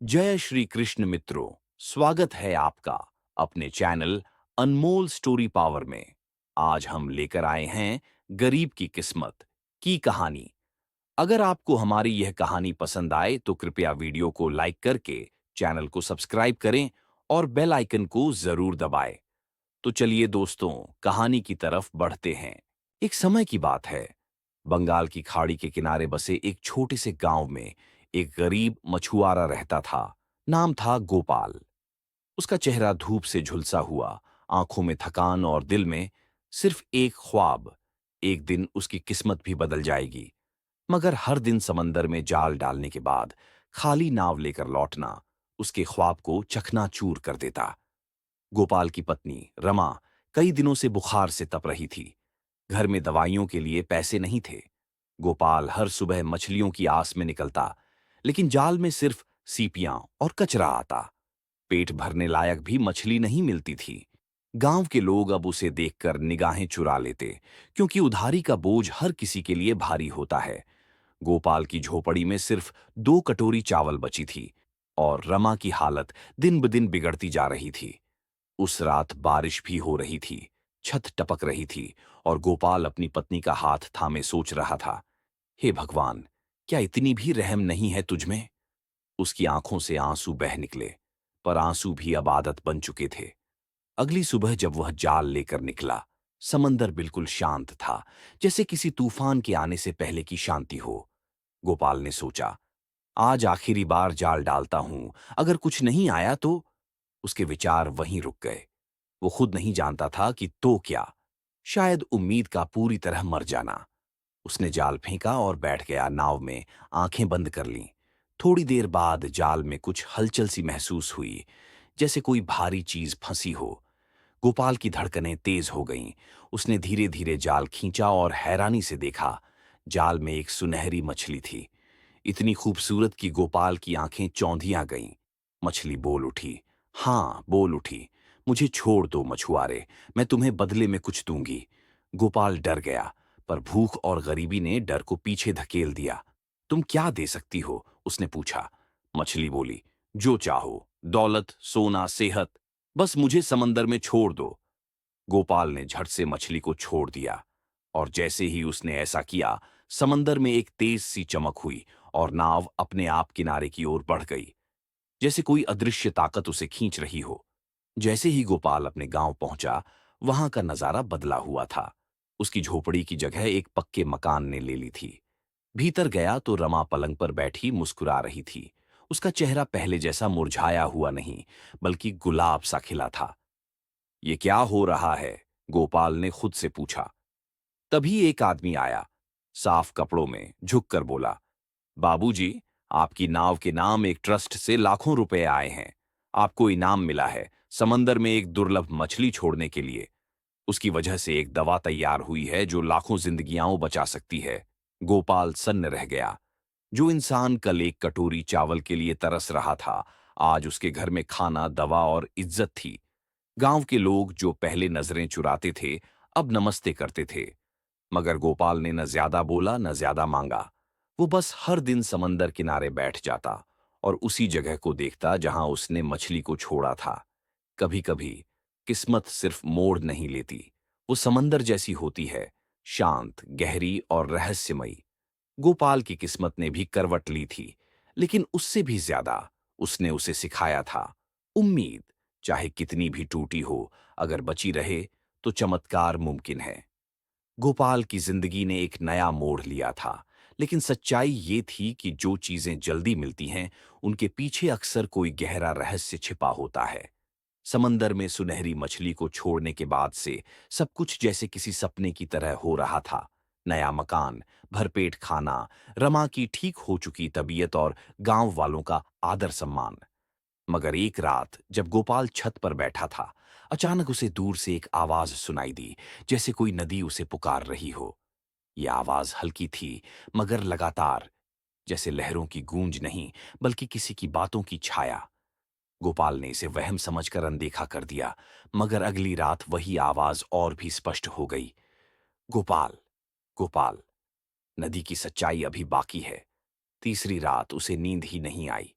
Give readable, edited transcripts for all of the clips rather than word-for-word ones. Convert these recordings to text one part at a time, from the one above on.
जय श्री कृष्ण मित्रों। स्वागत है आपका अपने चैनल अनमोल स्टोरी पावर में। आज हम लेकर आए हैं गरीब की किस्मत की कहानी। अगर आपको हमारी यह कहानी पसंद आए तो कृपया वीडियो को लाइक करके चैनल को सब्सक्राइब करें और बेल आइकन को जरूर दबाएं। तो चलिए दोस्तों, कहानी की तरफ बढ़ते हैं। एक समय की बात है। बंगाल की खाड़ी के किनारे बसे एक छोटे से गांव में एक गरीब मछुआरा रहता था। नाम था गोपाल। उसका चेहरा धूप से झुलसा हुआ, आंखों में थकान और दिल में सिर्फ एक ख्वाब। एक दिन उसकी किस्मत भी बदल जाएगी। मगर हर दिन समंदर में जाल डालने के बाद खाली नाव लेकर लौटना उसके ख्वाब को चकनाचूर कर देता। गोपाल की पत्नी रमा कई दिनों से बुखार से तप रही थी। घर में दवाइयों के लिए पैसे नहीं थे। गोपाल हर सुबह मछलियों की आस में निकलता, लेकिन जाल में सिर्फ सीपियां और कचरा आता। पेट भरने लायक भी मछली नहीं मिलती थी। गांव के लोग अब उसे देखकर निगाहें चुरा लेते, क्योंकि उधारी का बोझ हर किसी के लिए भारी होता है। गोपाल की झोपड़ी में सिर्फ 2 कटोरी चावल बची थी और रमा की हालत दिन ब दिन बिगड़ती जा रही थी। उस रात बारिश भी हो रही थी, छत टपक रही थी और गोपाल अपनी पत्नी का हाथ थामे सोच रहा था, हे भगवान, क्या इतनी भी रहम नहीं है तुझमें? उसकी आंखों से आंसू बह निकले, पर आंसू भी अब आदत बन चुके थे। अगली सुबह जब वह जाल लेकर निकला, समंदर बिल्कुल शांत था, जैसे किसी तूफान के आने से पहले की शांति हो। गोपाल ने सोचा, आज आखिरी बार जाल डालता हूं, अगर कुछ नहीं आया तो। उसके विचार वहीं रुक गए। वो खुद नहीं जानता था कि तो क्या, शायद उम्मीद का पूरी तरह मर जाना। उसने जाल फेंका और बैठ गया नाव में, आंखें बंद कर लीं। थोड़ी देर बाद जाल में कुछ हलचल सी महसूस हुई, जैसे कोई भारी चीज फंसी हो। गोपाल की धड़कनें तेज हो गईं। उसने धीरे धीरे जाल खींचा और हैरानी से देखा, जाल में एक सुनहरी मछली थी, इतनी खूबसूरत कि गोपाल की आंखें चौंधियां गईं। मछली बोल उठी, हाँ बोल उठी, मुझे छोड़ दो मछुआरे, मैं तुम्हें बदले में कुछ दूंगी। गोपाल डर गया, पर भूख और गरीबी ने डर को पीछे धकेल दिया। तुम क्या दे सकती हो? उसने पूछा। मछली बोली, जो चाहो, दौलत, सोना, सेहत, बस मुझे समंदर में छोड़ दो। गोपाल ने झट से मछली को छोड़ दिया, और जैसे ही उसने ऐसा किया, समंदर में एक तेज सी चमक हुई और नाव अपने आप किनारे की ओर बढ़ गई, जैसे कोई अदृश्य ताकत उसे खींच रही हो। जैसे ही गोपाल अपने गांव पहुंचा, वहां का नजारा बदला हुआ था। उसकी झोपड़ी की जगह एक पक्के मकान ने ले ली थी। भीतर गया तो रमा पलंग पर बैठी मुस्कुरा रही थी। उसका चेहरा पहले जैसा मुरझाया हुआ नहीं, बल्कि गुलाब सा खिला था। ये क्या हो रहा है? गोपाल ने खुद से पूछा। तभी एक आदमी आया, साफ कपड़ों में, झुककर बोला, बाबूजी, आपकी नाव के नाम एक ट्रस्ट से लाखों रुपए आए हैं। आपको इनाम मिला है, समंदर में एक दुर्लभ मछली छोड़ने के लिए। उसकी वजह से एक दवा तैयार हुई है जो लाखों जिंदगियां बचा सकती है। गोपाल सन्न रह गया। जो इंसान कल एक कटोरी चावल के लिए तरस रहा था, आज उसके घर में खाना, दवा और इज्जत थी। गांव के लोग जो पहले नजरें चुराते थे, अब नमस्ते करते थे। मगर गोपाल ने न ज्यादा बोला न ज्यादा मांगा। वो बस हर दिन समंदर किनारे बैठ जाता और उसी जगह को देखता जहां उसने मछली को छोड़ा था। कभी कभी किस्मत सिर्फ मोड़ नहीं लेती, वो समंदर जैसी होती है, शांत, गहरी और रहस्यमयी। गोपाल की किस्मत ने भी करवट ली थी, लेकिन उससे भी ज्यादा उसने उसे सिखाया था, उम्मीद, चाहे कितनी भी टूटी हो, अगर बची रहे तो चमत्कार मुमकिन है। गोपाल की जिंदगी ने एक नया मोड़ लिया था, लेकिन सच्चाई ये थी कि जो चीजें जल्दी मिलती हैं, उनके पीछे अक्सर कोई गहरा रहस्य छिपा होता है। समंदर में सुनहरी मछली को छोड़ने के बाद से सब कुछ जैसे किसी सपने की तरह हो रहा था। नया मकान, भरपेट खाना, रमा की ठीक हो चुकी तबीयत और गांव वालों का आदर सम्मान। मगर एक रात जब गोपाल छत पर बैठा था, अचानक उसे दूर से एक आवाज सुनाई दी, जैसे कोई नदी उसे पुकार रही हो। यह आवाज हल्की थी, मगर लगातार, जैसे लहरों की गूंज नहीं, बल्कि किसी की बातों की छाया। गोपाल ने इसे वहम समझकर अनदेखा कर दिया, मगर अगली रात वही आवाज और भी स्पष्ट हो गई। गोपाल, गोपाल, नदी की सच्चाई अभी बाकी है। तीसरी रात उसे नींद ही नहीं आई।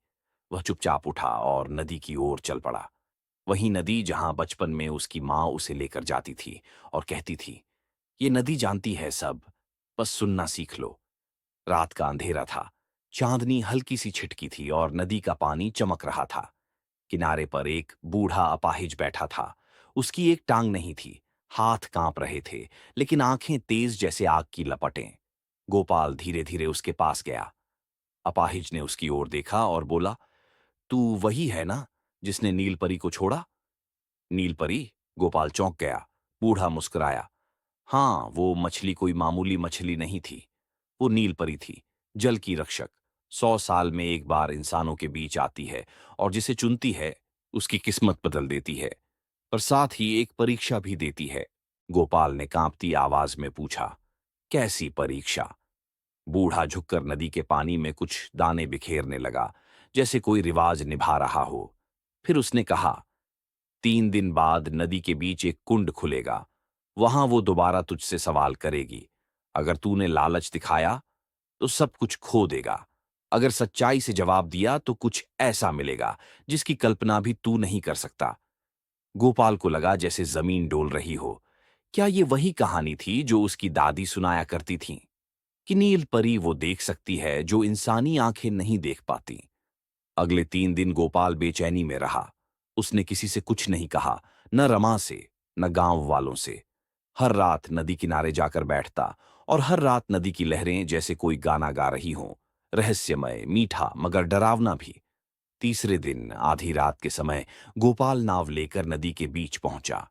वह चुपचाप उठा और नदी की ओर चल पड़ा। वही नदी जहां बचपन में उसकी माँ उसे लेकर जाती थी और कहती थी, ये नदी जानती है सब, बस सुनना सीख लो। रात का अंधेरा था। चांदनी हल्की सी छिटकी थी और नदी का पानी चमक रहा था। किनारे पर एक बूढ़ा अपाहिज बैठा था। उसकी एक टांग नहीं थी, हाथ कांप रहे थे, लेकिन आंखें तेज जैसे आग की लपटें। गोपाल धीरे धीरे उसके पास गया। अपाहिज ने उसकी ओर देखा और बोला, तू वही है ना जिसने नीलपरी को छोड़ा? नीलपरी? गोपाल चौंक गया। बूढ़ा मुस्कुराया। हाँ, वो मछली कोई मामूली मछली नहीं थी। वो नीलपरी थी, जल की रक्षक। 100 साल में एक बार इंसानों के बीच आती है और जिसे चुनती है उसकी किस्मत बदल देती है, पर साथ ही एक परीक्षा भी देती है। गोपाल ने कांपती आवाज में पूछा, कैसी परीक्षा? बूढ़ा झुककर नदी के पानी में कुछ दाने बिखेरने लगा, जैसे कोई रिवाज निभा रहा हो। फिर उसने कहा, 3 दिन बाद नदी के बीच एक कुंड खुलेगा। वहां वो दोबारा तुझसे सवाल करेगी। अगर तूने लालच दिखाया तो सब कुछ खो देगा। अगर सच्चाई से जवाब दिया तो कुछ ऐसा मिलेगा जिसकी कल्पना भी तू नहीं कर सकता। गोपाल को लगा जैसे जमीन डोल रही हो। क्या ये वही कहानी थी जो उसकी दादी सुनाया करती थीं? कि नील परी वो देख सकती है जो इंसानी आंखें नहीं देख पाती? अगले 3 दिन गोपाल बेचैनी में रहा। उसने किसी से कुछ नहीं कहा, न रमा से, न गांव वालों से। हर रात नदी किनारे जाकर बैठता और हर रात नदी की लहरें जैसे कोई गाना गा रही हों, रहस्यमय, मीठा मगर डरावना भी। तीसरे दिन आधी रात के समय गोपाल नाव लेकर नदी के बीच पहुंचा।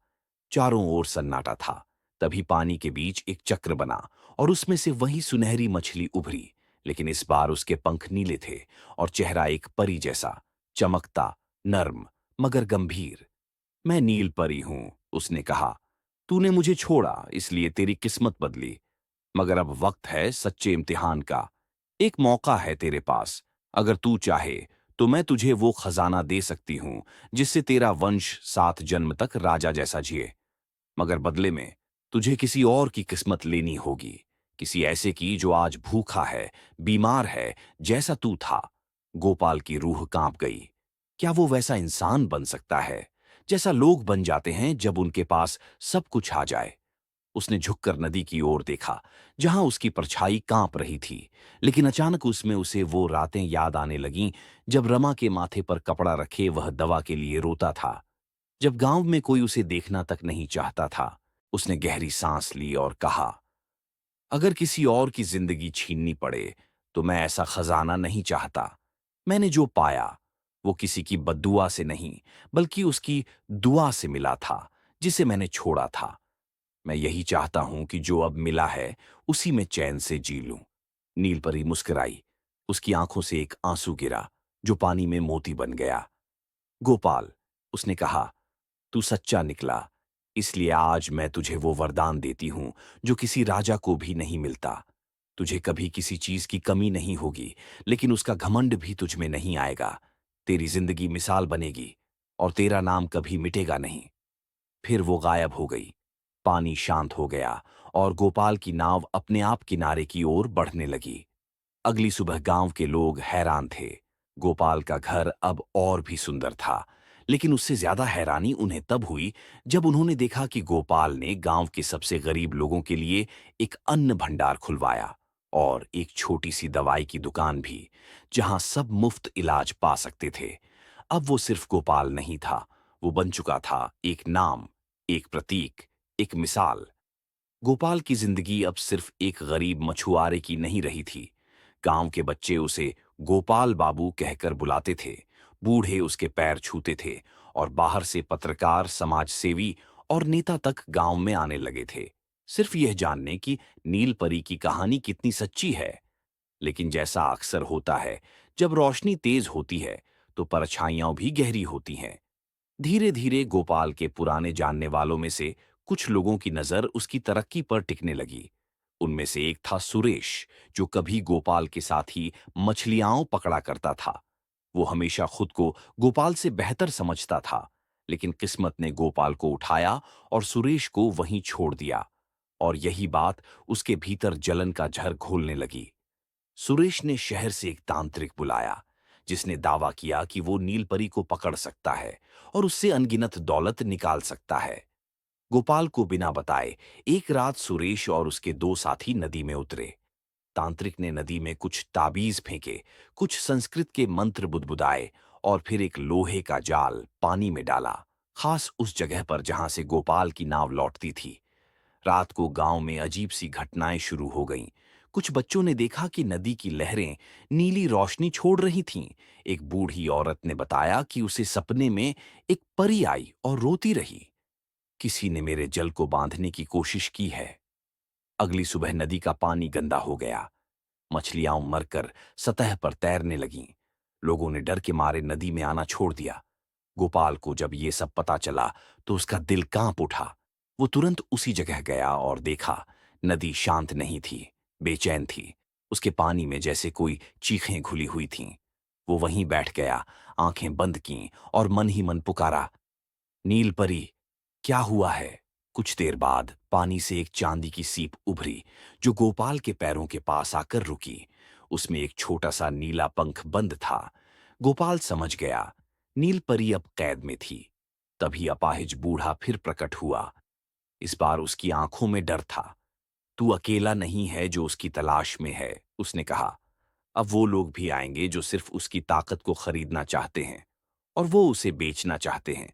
चारों ओर सन्नाटा था। तभी पानी के बीच एक चक्र बना और उसमें से वही सुनहरी मछली उभरी, लेकिन इस बार उसके पंख नीले थे और चेहरा एक परी जैसा, चमकता, नर्म मगर गंभीर। मैं नील परी हूं, उसने कहा। तूने मुझे छोड़ा इसलिए तेरी किस्मत बदली, मगर अब वक्त है सच्चे इम्तिहान का। एक मौका है तेरे पास। अगर तू चाहे तो मैं तुझे वो खजाना दे सकती हूं जिससे तेरा वंश 7 जन्म तक राजा जैसा जिए। मगर बदले में तुझे किसी और की किस्मत लेनी होगी, किसी ऐसे की जो आज भूखा है, बीमार है, जैसा तू था। गोपाल की रूह कांप गई। क्या वो वैसा इंसान बन सकता है जैसा लोग बन जाते हैं जब उनके पास सब कुछ आ जाए? उसने झुककर नदी की ओर देखा, जहां उसकी परछाई कांप रही थी। लेकिन अचानक उसमें उसे वो रातें याद आने लगीं जब रमा के माथे पर कपड़ा रखे वह दवा के लिए रोता था, जब गांव में कोई उसे देखना तक नहीं चाहता था। उसने गहरी सांस ली और कहा, अगर किसी और की जिंदगी छीननी पड़े तो मैं ऐसा खजाना नहीं चाहता। मैंने जो पाया वो किसी की बद्दुआ से नहीं, बल्कि उसकी दुआ से मिला था, जिसे मैंने छोड़ा था। मैं यही चाहता हूं कि जो अब मिला है उसी में चैन से जी लूं। नीलपरी मुस्कुराई। उसकी आंखों से एक आंसू गिरा जो पानी में मोती बन गया। गोपाल, उसने कहा, तू सच्चा निकला, इसलिए आज मैं तुझे वो वरदान देती हूं जो किसी राजा को भी नहीं मिलता। तुझे कभी किसी चीज की कमी नहीं होगी, लेकिन उसका घमंड भी तुझ में नहीं आएगा। तेरी जिंदगी मिसाल बनेगी और तेरा नाम कभी मिटेगा नहीं। फिर वो गायब हो गई। पानी शांत हो गया और गोपाल की नाव अपने आप किनारे की ओर बढ़ने लगी। अगली सुबह गांव के लोग हैरान थे। गोपाल का घर अब और भी सुंदर था, लेकिन उससे ज्यादा हैरानी उन्हें तब हुई जब उन्होंने देखा कि गोपाल ने गांव के सबसे गरीब लोगों के लिए एक अन्न भंडार खुलवाया और एक छोटी सी दवाई की दुकान भी, जहां सब मुफ्त इलाज पा सकते थे। अब वो सिर्फ गोपाल नहीं था, वो बन चुका था एक नाम, एक प्रतीक, एक मिसाल। गोपाल की जिंदगी अब सिर्फ एक गरीब मछुआरे की नहीं रही थी। गांव के बच्चे उसे गोपाल बाबू कहकर बुलाते थे। बूढ़े उसके पैर छूते थे और बाहर से पत्रकार, समाजसेवी और नेता तक गांव में आने लगे थे, सिर्फ यह जानने की नील परी की कहानी कितनी सच्ची है। लेकिन जैसा अक्सर होता है, जब रोशनी तेज होती है तो परछाइयां भी गहरी होती हैं। धीरे धीरे गोपाल के पुराने जानने वालों में से कुछ लोगों की नजर उसकी तरक्की पर टिकने लगी। उनमें से एक था सुरेश, जो कभी गोपाल के साथ ही मछलियां पकड़ा करता था। वो हमेशा खुद को गोपाल से बेहतर समझता था, लेकिन किस्मत ने गोपाल को उठाया और सुरेश को वहीं छोड़ दिया। और यही बात उसके भीतर जलन का झर घोलने लगी। सुरेश ने शहर से एक तांत्रिक बुलाया, जिसने दावा किया कि वो नीलपरी को पकड़ सकता है और उससे अनगिनत दौलत निकाल सकता है। गोपाल को बिना बताए एक रात सुरेश और उसके दो साथी नदी में उतरे। तांत्रिक ने नदी में कुछ ताबीज फेंके, कुछ संस्कृत के मंत्र बुदबुदाए और फिर एक लोहे का जाल पानी में डाला, खास उस जगह पर जहां से गोपाल की नाव लौटती थी। रात को गांव में अजीब सी घटनाएं शुरू हो गईं। कुछ बच्चों ने देखा कि नदी की लहरें नीली रोशनी छोड़ रही थीं। एक बूढ़ी औरत ने बताया कि उसे सपने में एक परी आई और रोती रही, किसी ने मेरे जल को बांधने की कोशिश की है। अगली सुबह नदी का पानी गंदा हो गया। मछलियां मरकर सतह पर तैरने लगीं। लोगों ने डर के मारे नदी में आना छोड़ दिया। गोपाल को जब ये सब पता चला तो उसका दिल कांप उठा। वो तुरंत उसी जगह गया और देखा, नदी शांत नहीं थी, बेचैन थी। उसके पानी में जैसे कोई चीखें घुली हुई थीं। वो वहीं बैठ गया, आंखें बंद कीं और मन ही मन पुकारा, नील परी, क्या हुआ है? कुछ देर बाद पानी से एक चांदी की सीप उभरी, जो गोपाल के पैरों के पास आकर रुकी। उसमें एक छोटा सा नीला पंख बंद था। गोपाल समझ गया, नील परी अब कैद में थी। तभी अपाहिज बूढ़ा फिर प्रकट हुआ। इस बार उसकी आंखों में डर था। तू अकेला नहीं है जो उसकी तलाश में है, उसने कहा। अब वो लोग भी आएंगे जो सिर्फ उसकी ताकत को खरीदना चाहते हैं, और वो उसे बेचना चाहते हैं।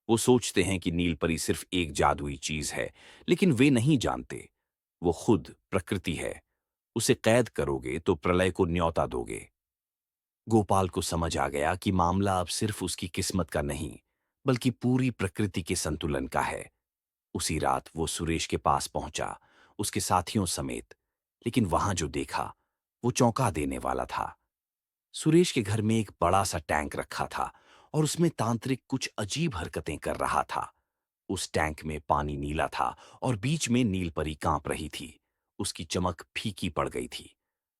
वो सोचते हैं कि नीलपरी सिर्फ एक जादुई चीज है, लेकिन वे नहीं जानते वो खुद प्रकृति है। उसे कैद करोगे तो प्रलय को न्योता दोगे। गोपाल को समझ आ गया कि मामला अब सिर्फ उसकी किस्मत का नहीं, बल्कि पूरी प्रकृति के संतुलन का है। उसी रात वो सुरेश के पास पहुंचा, उसके साथियों समेत। लेकिन वहां जो देखा, वो चौंका देने वाला था। सुरेश के घर में एक बड़ा सा टैंक रखा था और उसमें तांत्रिक कुछ अजीब हरकतें कर रहा था। उस टैंक में पानी नीला था और बीच में नीलपरी कांप रही थी। उसकी चमक फीकी पड़ गई थी।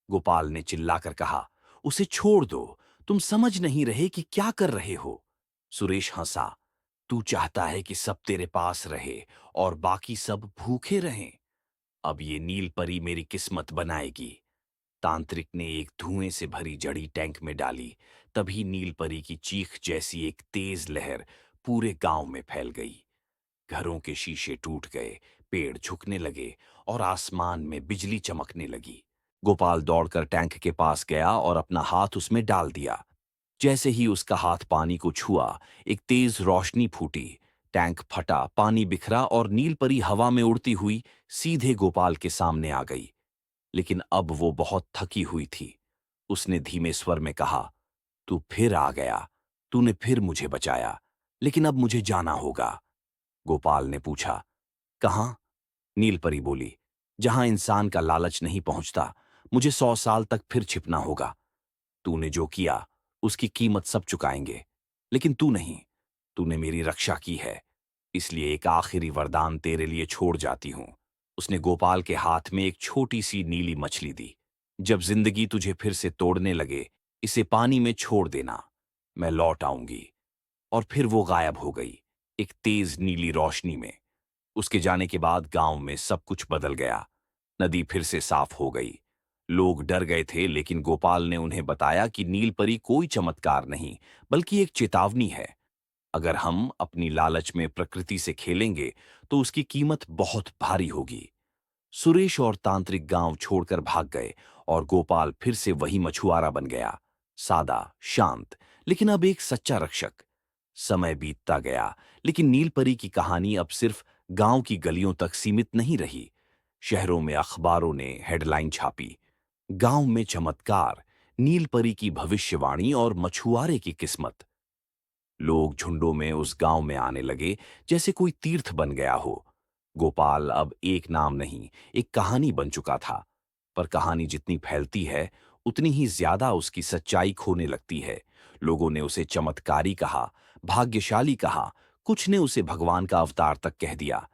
गोपाल ने चिल्लाकर कहा, उसे छोड़ दो, तुम समझ नहीं रहे कि क्या कर रहे हो। सुरेश हंसा, तू चाहता है कि सब तेरे पास रहे और बाकी सब भूखे रहें। अब ये नीलपरी मेरी किस्मत बनाएगी। तांत्रिक ने एक धुएं से भरी जड़ी टैंक में डाली। तभी नीलपरी की चीख जैसी एक तेज लहर पूरे गांव में फैल गई। घरों के शीशे टूट गए, पेड़ झुकने लगे और आसमान में बिजली चमकने लगी। गोपाल दौड़कर टैंक के पास गया और अपना हाथ उसमें डाल दिया। जैसे ही उसका हाथ पानी को छुआ, एक तेज रोशनी फूटी। टैंक फटा, पानी बिखरा और नीलपरी हवा में उड़ती हुई सीधे गोपाल के सामने आ गई। लेकिन अब वो बहुत थकी हुई थी। उसने धीमे स्वर में कहा, तू फिर आ गया, तूने फिर मुझे बचाया, लेकिन अब मुझे जाना होगा। गोपाल ने पूछा, कहाँ? नीलपरी बोली, जहां इंसान का लालच नहीं पहुंचता। मुझे 100 साल तक फिर छिपना होगा। तूने जो किया उसकी कीमत सब चुकाएंगे, लेकिन तू नहीं। तूने मेरी रक्षा की है, इसलिए एक आखिरी वरदान तेरे लिए छोड़ जाती हूं। उसने गोपाल के हाथ में एक छोटी सी नीली मछली दी। जब जिंदगी तुझे फिर से तोड़ने लगे, इसे पानी में छोड़ देना, मैं लौट आऊंगी। और फिर वो गायब हो गई, एक तेज नीली रोशनी में। उसके जाने के बाद गांव में सब कुछ बदल गया। नदी फिर से साफ हो गई। लोग डर गए थे, लेकिन गोपाल ने उन्हें बताया कि नीलपरी कोई चमत्कार नहीं, बल्कि एक चेतावनी है। अगर हम अपनी लालच में प्रकृति से खेलेंगे तो उसकी कीमत बहुत भारी होगी। सुरेश और तांत्रिक गांव छोड़कर भाग गए और गोपाल फिर से वही मछुआरा बन गया, सादा, शांत, लेकिन अब एक सच्चा रक्षक। समय बीतता गया, लेकिन नीलपरी की कहानी अब सिर्फ गांव की गलियों तक सीमित नहीं रही। शहरों में अखबारों ने हेडलाइन छापी, गांव में चमत्कार, नीलपरी की भविष्यवाणी और मछुआरे की किस्मत। लोग झुंडों में उस गांव में आने लगे, जैसे कोई तीर्थ बन गया हो। गोपाल अब एक नाम नहीं, एक कहानी बन चुका था। पर कहानी जितनी फैलती है, उतनी ही ज्यादा उसकी सच्चाई खोने लगती है। लोगों ने उसे चमत्कारी कहा, भाग्यशाली कहा, कुछ ने उसे भगवान का अवतार तक कह दिया।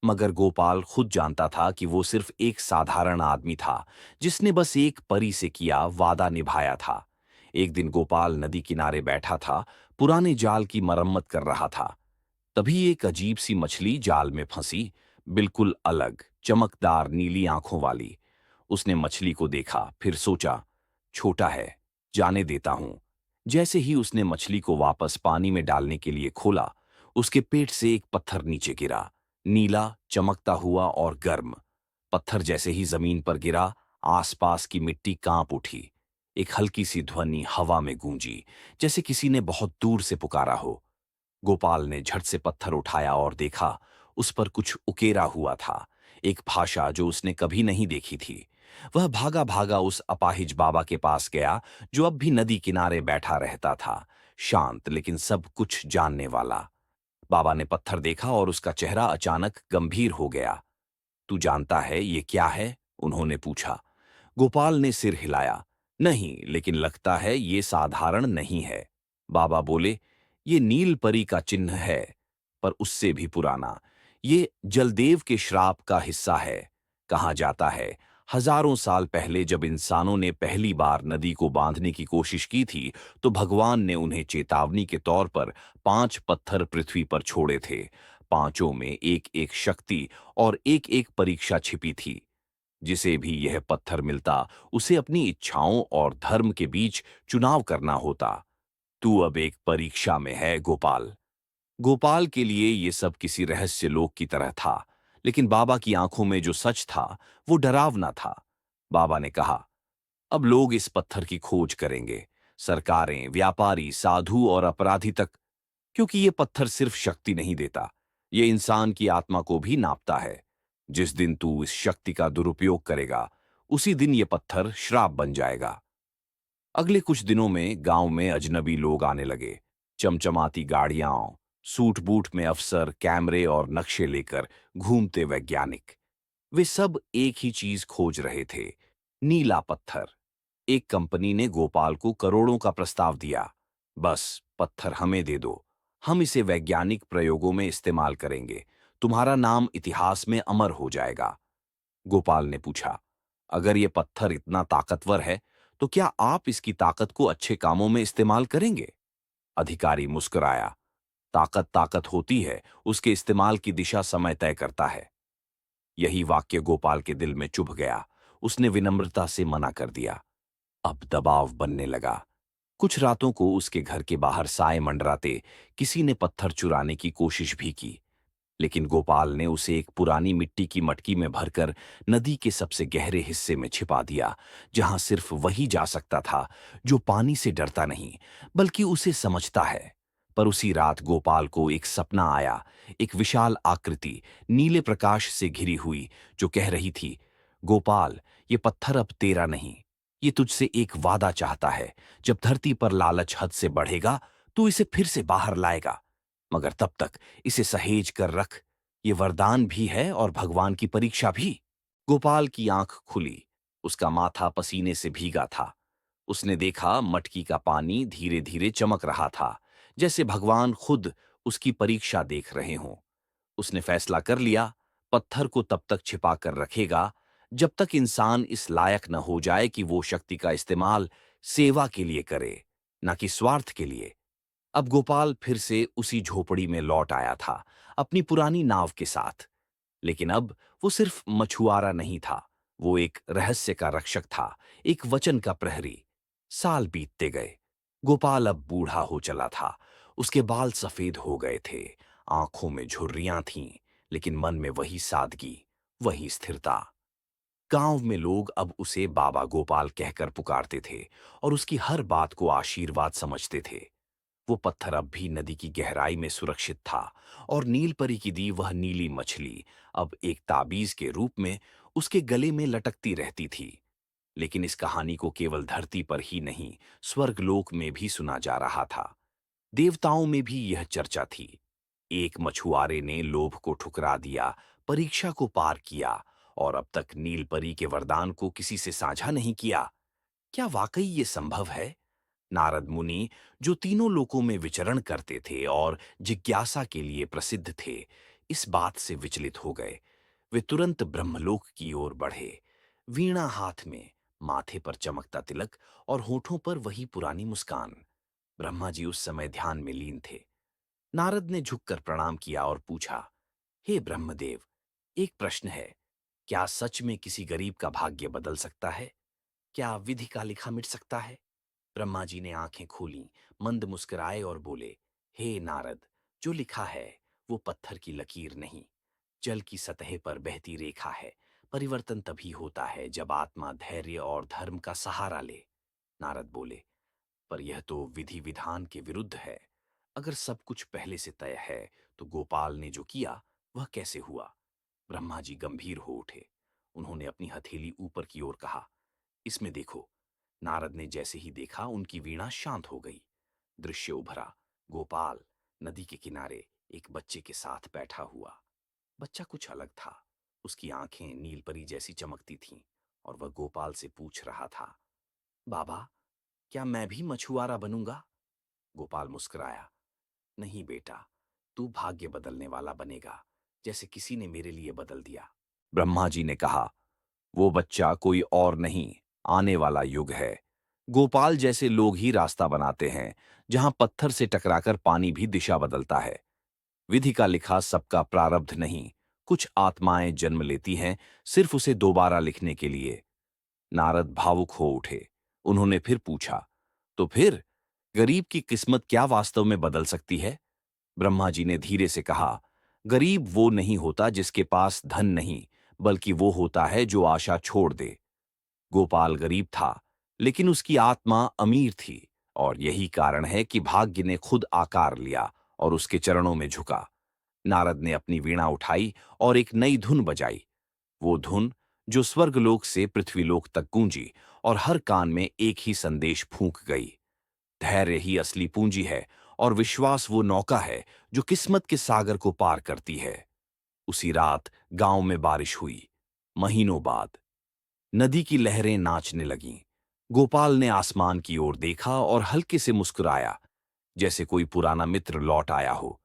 मगर गोपाल खुद जानता था कि वो सिर्फ एक साधारण आदमी था, जिसने बस एक परी से किया वादा निभाया था। एक दिन गोपाल नदी किनारे बैठा था, पुराने जाल की मरम्मत कर रहा था। तभी एक अजीब सी मछली जाल में फंसी, बिल्कुल अलग, चमकदार नीली आंखों वाली। उसने मछली को देखा, फिर सोचा, छोटा है, जाने देता हूं। जैसे ही उसने मछली को वापस पानी में डालने के लिए खोला, उसके पेट से एक पत्थर नीचे गिरा, नीला, चमकता हुआ और गर्म। पत्थर जैसे ही जमीन पर गिरा, आसपास की मिट्टी कांप उठी। एक हल्की सी ध्वनि हवा में गूंजी, जैसे किसी ने बहुत दूर से पुकारा हो। गोपाल ने झट से पत्थर उठाया और देखा, उस पर कुछ उकेरा हुआ था, एक भाषा जो उसने कभी नहीं देखी थी। वह भागा भागा उस अपाहिज बाबा के पास गया, जो अब भी नदी किनारे बैठा रहता था, शांत लेकिन सब कुछ जानने वाला। बाबा ने पत्थर देखा और उसका चेहरा अचानक गंभीर हो गया। तू जानता है ये क्या है? उन्होंने पूछा। गोपाल ने सिर हिलाया। नहीं, लेकिन लगता है ये साधारण नहीं है। बाबा बोले, ये नील परी का चिन्ह है, पर उससे भी पुराना। ये जलदेव के श्राप का हिस्सा है। कहा जाता है, हजारों साल पहले जब इंसानों ने पहली बार नदी को बांधने की कोशिश की थी, तो भगवान ने उन्हें चेतावनी के तौर पर 5 पत्थर पृथ्वी पर छोड़े थे। पांचों में एक एक शक्ति और एक एक परीक्षा छिपी थी। जिसे भी यह पत्थर मिलता, उसे अपनी इच्छाओं और धर्म के बीच चुनाव करना होता। तू अब एक परीक्षा में है, गोपाल। गोपाल के लिए ये सब किसी रहस्य लोक की तरह था, लेकिन बाबा की आंखों में जो सच था, वो डरावना था। बाबा ने कहा, अब लोग इस पत्थर की खोज करेंगे, सरकारें, व्यापारी, साधु और अपराधी तक, क्योंकि ये पत्थर सिर्फ शक्ति नहीं देता, ये इंसान की आत्मा को भी नापता है। जिस दिन तू इस शक्ति का दुरुपयोग करेगा, उसी दिन ये पत्थर श्राप बन जाएगा। अगले कुछ दिनों में गांव में अजनबी लोग आने लगे, चमचमाती गाड़ियां, सूट बूट में अफसर, कैमरे और नक्शे लेकर घूमते वैज्ञानिक। वे सब एक ही चीज खोज रहे थे, नीला पत्थर। एक कंपनी ने गोपाल को करोड़ों का प्रस्ताव दिया। बस पत्थर हमें दे दो, हम इसे वैज्ञानिक प्रयोगों में इस्तेमाल करेंगे, तुम्हारा नाम इतिहास में अमर हो जाएगा। गोपाल ने पूछा, अगर ये पत्थर इतना ताकतवर है, तो क्या आप इसकी ताकत को अच्छे कामों में इस्तेमाल करेंगे? अधिकारी मुस्कुराया। ताकत ताकत होती है, उसके इस्तेमाल की दिशा समय तय करता है। यही वाक्य गोपाल के दिल में चुभ गया। उसने विनम्रता से मना कर दिया। अब दबाव बनने लगा। कुछ रातों को उसके घर के बाहर साए मंडराते किसी ने पत्थर चुराने की कोशिश भी की, लेकिन गोपाल ने उसे एक पुरानी मिट्टी की मटकी में भरकर नदी के सबसे गहरे हिस्से में छिपा दिया, जहां सिर्फ वही जा सकता था जो पानी से डरता नहीं, बल्कि उसे समझता है। पर उसी रात गोपाल को एक सपना आया, एक विशाल आकृति, नीले प्रकाश से घिरी हुई, जो कह रही थी, गोपाल, ये पत्थर अब तेरा नहीं, ये तुझसे एक वादा चाहता है। जब धरती पर लालच हद से बढ़ेगा, तू इसे फिर से बाहर लाएगा, मगर तब तक इसे सहेज कर रख। ये वरदान भी है और भगवान की परीक्षा भी। गोपाल की आंख खुली। उसका माथा पसीने से भीगा था। उसने देखा, मटकी का पानी धीरे धीरे चमक रहा था, जैसे भगवान खुद उसकी परीक्षा देख रहे हों। उसने फैसला कर लिया, पत्थर को तब तक छिपा कर रखेगा जब तक इंसान इस लायक न हो जाए कि वो शक्ति का इस्तेमाल सेवा के लिए करे, न कि स्वार्थ के लिए। अब गोपाल फिर से उसी झोपड़ी में लौट आया था, अपनी पुरानी नाव के साथ। लेकिन अब वो सिर्फ मछुआरा नहीं था, वो एक रहस्य का रक्षक था, एक वचन का प्रहरी। साल बीतते गए। गोपाल अब बूढ़ा हो चला था। उसके बाल सफेद हो गए थे, आंखों में झुर्रियां थीं, लेकिन मन में वही सादगी, वही स्थिरता। गांव में लोग अब उसे बाबा गोपाल कहकर पुकारते थे और उसकी हर बात को आशीर्वाद समझते थे। वो पत्थर अब भी नदी की गहराई में सुरक्षित था, और नीलपरी की दी वह नीली मछली अब एक ताबीज के रूप में उसके गले में लटकती रहती थी। लेकिन इस कहानी को केवल धरती पर ही नहीं, स्वर्गलोक में भी सुना जा रहा था। देवताओं में भी यह चर्चा थी। एक मछुआरे ने लोभ को ठुकरा दिया, परीक्षा को पार किया, और अब तक नीलपरी के वरदान को किसी से साझा नहीं किया। क्या वाकई ये संभव है? नारद मुनि, जो तीनों लोकों में विचरण करते थे और जिज्ञासा के लिए प्रसिद्ध थे, इस बात से विचलित हो गए। वे तुरंत ब्रह्मलोक की ओर बढ़े, वीणा हाथ में, माथे पर चमकता तिलक और होठों पर वही पुरानी मुस्कान। ब्रह्मा जी उस समय ध्यान में लीन थे। नारद ने झुककर प्रणाम किया और पूछा, हे ब्रह्मदेव, एक प्रश्न है। क्या सच में किसी गरीब का भाग्य बदल सकता है? क्या विधि का लिखा मिट सकता है? ब्रह्मा जी ने आंखें खोलीं, मंद मुस्कुराए और बोले, हे नारद, जो लिखा है वो पत्थर की लकीर नहीं, जल की सतह पर बहती रेखा है। परिवर्तन तभी होता है जब आत्मा धैर्य और धर्म का सहारा ले। नारद बोले, पर यह तो विधि विधान के विरुद्ध है। अगर सब कुछ पहले से तय है तो गोपाल ने जो किया वह कैसे हुआ? ब्रह्मा जी गंभीर हो उठे। उन्होंने अपनी हथेली ऊपर की ओर कहा, इसमें देखो। नारद ने जैसे ही देखा उनकी वीणा शांत हो गई। दृश्य उभरा। गोपाल नदी के किनारे एक बच्चे के साथ बैठा हुआ। बच्चा कुछ अलग था। उसकी आंखें नीलपरी जैसी चमकती थीं और वह गोपाल से पूछ रहा था, बाबा, क्या मैं भी मछुआरा बनूंगा? गोपाल मुस्कुराया, नहीं बेटा, तू भाग्य बदलने वाला बनेगा, जैसे किसी ने मेरे लिए बदल दिया। ब्रह्मा जी ने कहा, वो बच्चा कोई और नहीं, आने वाला युग है। गोपाल जैसे लोग ही रास्ता बनाते हैं, जहां पत्थर से टकराकर पानी भी दिशा बदलता है। विधि का लिखा सबका प्रारब्ध नहीं, कुछ आत्माएं जन्म लेती हैं सिर्फ उसे दोबारा लिखने के लिए। नारद भावुक हो उठे। उन्होंने फिर पूछा, तो फिर गरीब की किस्मत क्या वास्तव में बदल सकती है? ब्रह्मा जी ने धीरे से कहा, गरीब वो नहीं होता जिसके पास धन नहीं, बल्कि वो होता है जो आशा छोड़ दे। गोपाल गरीब था, लेकिन उसकी आत्मा अमीर थी, और यही कारण है कि भाग्य ने खुद आकार लिया और उसके चरणों में झुका। नारद ने अपनी वीणा उठाई और एक नई धुन बजाई। वो धुन जो स्वर्गलोक से पृथ्वीलोक तक गूंजी और हर कान में एक ही संदेश फूंक गई। धैर्य ही असली पूंजी है और विश्वास वो नौका है जो किस्मत के सागर को पार करती है। उसी रात गांव में बारिश हुई। महीनों बाद नदी की लहरें नाचने लगीं। गोपाल ने आसमान की ओर देखा और हल्के से मुस्कुराया, जैसे कोई पुराना मित्र लौट आया हो।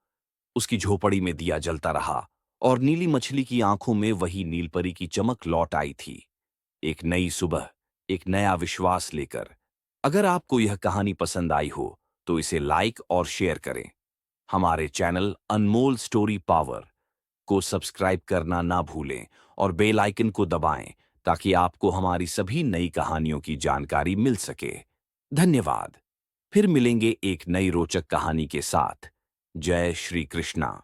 उसकी झोपड़ी में दिया जलता रहा और नीली मछली की आंखों में वही नीलपरी की चमक लौट आई थी। एक नई सुबह, एक नया विश्वास लेकर। अगर आपको यह कहानी पसंद आई हो तो इसे लाइक और शेयर करें। हमारे चैनल अनमोल स्टोरी पावर को सब्सक्राइब करना ना भूलें और बेल आइकन को दबाएं ताकि आपको हमारी सभी नई कहानियों की जानकारी मिल सके। धन्यवाद। फिर मिलेंगे एक नई रोचक कहानी के साथ। जय श्री कृष्णा।